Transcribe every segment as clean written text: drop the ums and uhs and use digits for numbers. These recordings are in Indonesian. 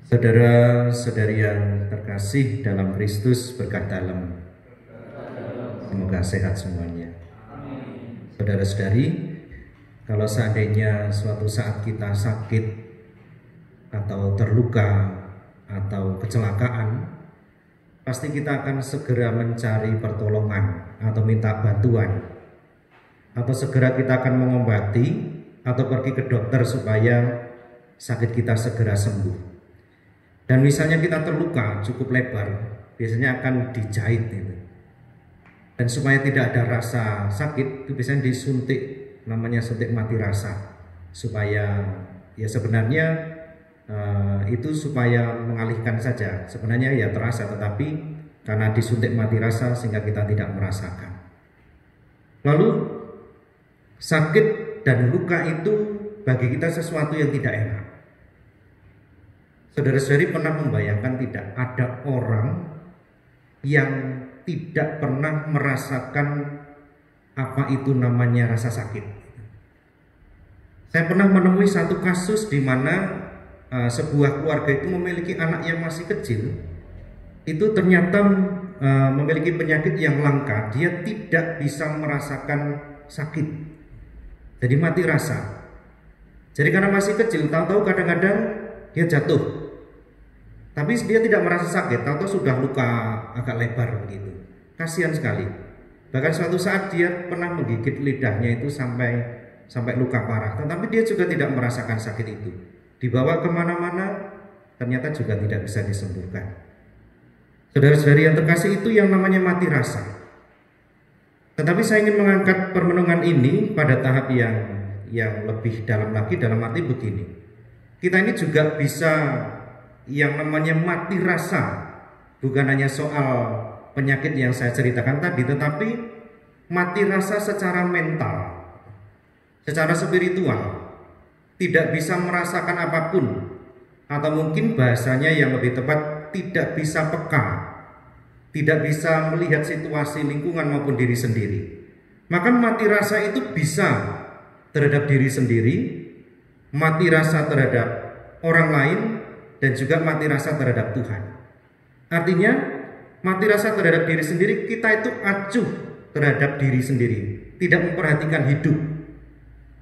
Saudara-saudari yang terkasih dalam Kristus, berkah dalam, semoga sehat semuanya. Saudara-saudari, kalau seandainya suatu saat kita sakit atau terluka atau kecelakaan, pasti kita akan segera mencari pertolongan atau minta bantuan, atau segera kita akan mengobati atau pergi ke dokter supaya sakit kita segera sembuh. Dan misalnya kita terluka cukup lebar, biasanya akan dijahit itu. Dan supaya tidak ada rasa sakit, itu biasanya disuntik, namanya suntik mati rasa, supaya ya sebenarnya itu supaya mengalihkan saja. Sebenarnya ya terasa, tetapi karena disuntik mati rasa sehingga kita tidak merasakan. Lalu sakit dan luka itu bagi kita sesuatu yang tidak enak. Saudara-saudari pernah membayangkan tidak ada orang yang tidak pernah merasakan apa itu namanya rasa sakit. Saya pernah menemui satu kasus di mana sebuah keluarga itu memiliki anak yang masih kecil. Itu ternyata memiliki penyakit yang langka. Dia tidak bisa merasakan sakit. Jadi mati rasa. Jadi karena masih kecil, tahu-tahu kadang-kadang dia jatuh. Tapi dia tidak merasa sakit, tahu-tahu sudah luka agak lebar begitu. Kasihan sekali. Bahkan suatu saat dia pernah menggigit lidahnya itu sampai luka parah, tetapi dia juga tidak merasakan sakit itu. Dibawa kemana-mana, ternyata juga tidak bisa disembuhkan. Saudara-saudari yang terkasih, itu yang namanya mati rasa. Tetapi saya ingin mengangkat permenungan ini pada tahap yang lebih dalam lagi, dalam arti begini. Kita ini juga bisa yang namanya mati rasa, bukan hanya soal penyakit yang saya ceritakan tadi, tetapi mati rasa secara mental, secara spiritual, tidak bisa merasakan apapun, atau mungkin bahasanya yang lebih tepat, tidak bisa peka, tidak bisa melihat situasi lingkungan maupun diri sendiri. Maka mati rasa itu bisa terhadap diri sendiri, mati rasa terhadap orang lain, dan juga mati rasa terhadap Tuhan. Artinya mati rasa terhadap diri sendiri, kita itu acuh terhadap diri sendiri, tidak memperhatikan hidup.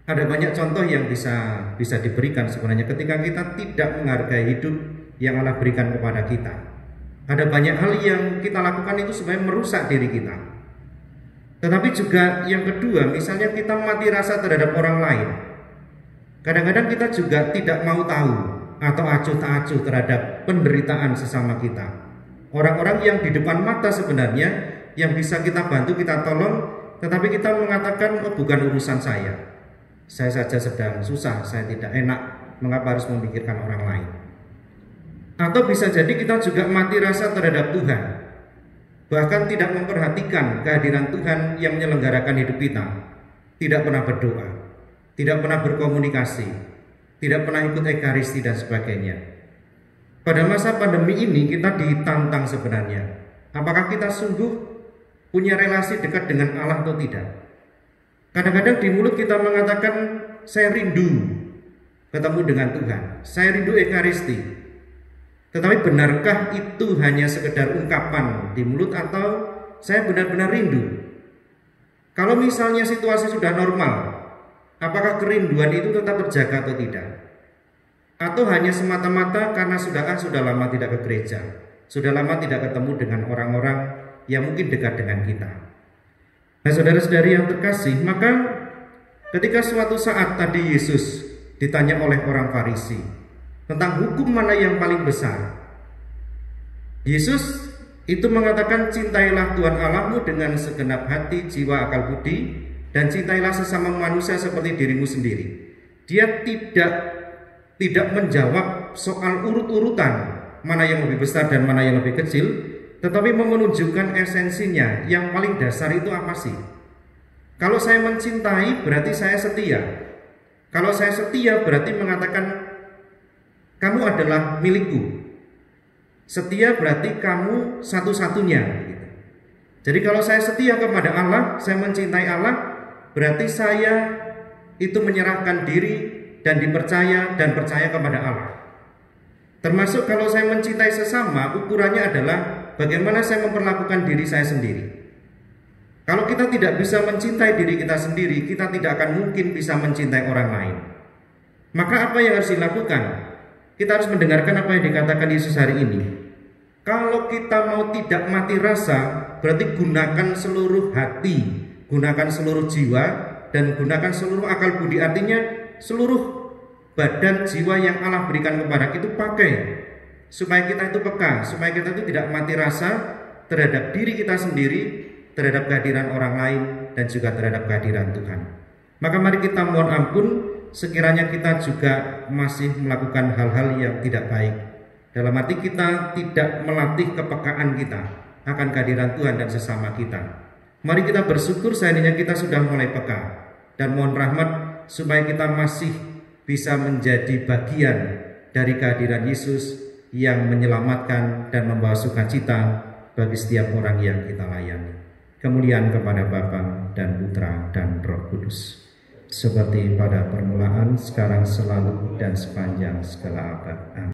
Ada banyak contoh yang bisa diberikan sebenarnya ketika kita tidak menghargai hidup yang Allah berikan kepada kita. Ada banyak hal yang kita lakukan itu sebenarnya merusak diri kita. Tetapi juga yang kedua, misalnya kita mati rasa terhadap orang lain. Kadang-kadang kita juga tidak mau tahu atau acuh tak acuh terhadap penderitaan sesama kita. Orang-orang yang di depan mata sebenarnya yang bisa kita bantu, kita tolong, tetapi kita mengatakan, oh bukan urusan saya saja sedang susah, saya tidak enak, mengapa harus memikirkan orang lain. Atau bisa jadi kita juga mati rasa terhadap Tuhan, bahkan tidak memperhatikan kehadiran Tuhan yang menyelenggarakan hidup kita, tidak pernah berdoa, tidak pernah berkomunikasi, tidak pernah ikut ekaristi dan sebagainya. Pada masa pandemi ini kita ditantang sebenarnya, apakah kita sungguh punya relasi dekat dengan Allah atau tidak. Kadang-kadang di mulut kita mengatakan, saya rindu ketemu dengan Tuhan, saya rindu ekaristi. Tetapi benarkah itu hanya sekedar ungkapan di mulut, atau saya benar-benar rindu? Kalau misalnya situasi sudah normal, apakah kerinduan itu tetap terjaga atau tidak? Atau hanya semata-mata karena sudah lama tidak ke gereja, sudah lama tidak ketemu dengan orang-orang yang mungkin dekat dengan kita. Nah, saudara-saudari yang terkasih, maka ketika suatu saat tadi Yesus ditanya oleh orang Farisi tentang hukum mana yang paling besar, Yesus itu mengatakan, cintailah Tuhan Allahmu dengan segenap hati, jiwa, akal budi, dan cintailah sesama manusia seperti dirimu sendiri. Dia tidak menjawab soal urut-urutan mana yang lebih besar dan mana yang lebih kecil, tetapi menunjukkan esensinya. Yang paling dasar itu apa sih? Kalau saya mencintai berarti saya setia. Kalau saya setia berarti mengatakan kamu adalah milikku. Setia berarti kamu satu-satunya. Jadi kalau saya setia kepada Allah, saya mencintai Allah, berarti saya itu menyerahkan diri dan dipercaya dan percaya kepada Allah. Termasuk kalau saya mencintai sesama, ukurannya adalah bagaimana saya memperlakukan diri saya sendiri. Kalau kita tidak bisa mencintai diri kita sendiri, kita tidak akan mungkin bisa mencintai orang lain. Maka apa yang harus dilakukan? Kita harus mendengarkan apa yang dikatakan Yesus hari ini. Kalau kita mau tidak mati rasa, berarti gunakan seluruh hati, gunakan seluruh jiwa, dan gunakan seluruh akal budi. Artinya seluruh badan jiwa yang Allah berikan kepada kita itu pakai, supaya kita itu peka, supaya kita itu tidak mati rasa terhadap diri kita sendiri, terhadap kehadiran orang lain, dan juga terhadap kehadiran Tuhan. Maka mari kita mohon ampun sekiranya kita juga masih melakukan hal-hal yang tidak baik, dalam arti kita tidak melatih kepekaan kita akan kehadiran Tuhan dan sesama kita. Mari kita bersyukur seandainya kita sudah mulai peka, dan mohon rahmat supaya kita masih bisa menjadi bagian dari kehadiran Yesus yang menyelamatkan dan membawa sukacita bagi setiap orang yang kita layani. Kemuliaan kepada Bapa dan Putra dan Roh Kudus, seperti pada permulaan, sekarang, selalu, dan sepanjang segala abad. Amin.